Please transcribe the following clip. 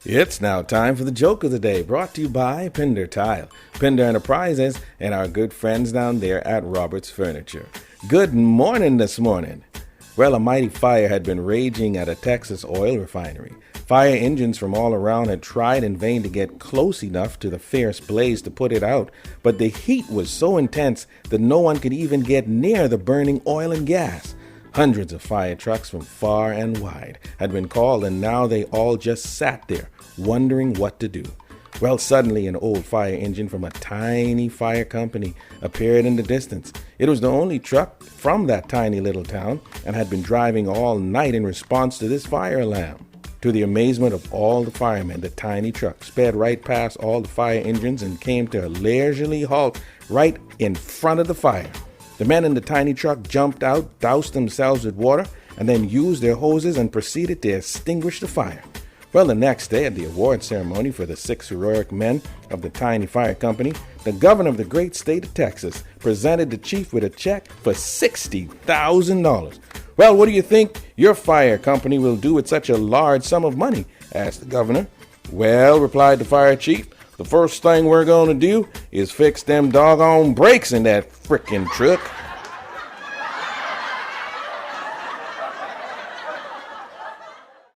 It's now time for the joke of the day, brought to you by Pinder Tile, Pinder Enterprises, and our good friends down there at Roberts Furniture. Good morning this morning. Well, a mighty fire had been raging at a Texas oil refinery. Fire engines from all around had tried in vain to get close enough to the fierce blaze to put it out, but the heat was so intense that no one could even get near the burning oil and gas. Hundreds of fire trucks from far and wide had been called, and now they all just sat there, wondering what to do. Well, suddenly an old fire engine from a tiny fire company appeared in the distance. It was the only truck from that tiny little town and had been driving all night in response to this fire alarm. To the amazement of all the firemen, the tiny truck sped right past all the fire engines and came to a leisurely halt right in front of the fire. The men in the tiny truck jumped out, doused themselves with water, and then used their hoses and proceeded to extinguish the fire. Well, the next day at the award ceremony for the 6 heroic men of the tiny fire company, the governor of the great state of Texas presented the chief with a check for $60,000. Well, what do you think your fire company will do with such a large sum of money? Asked the governor. Well, replied the fire chief, the first thing we're going to do is fix them doggone brakes in that frickin' truck.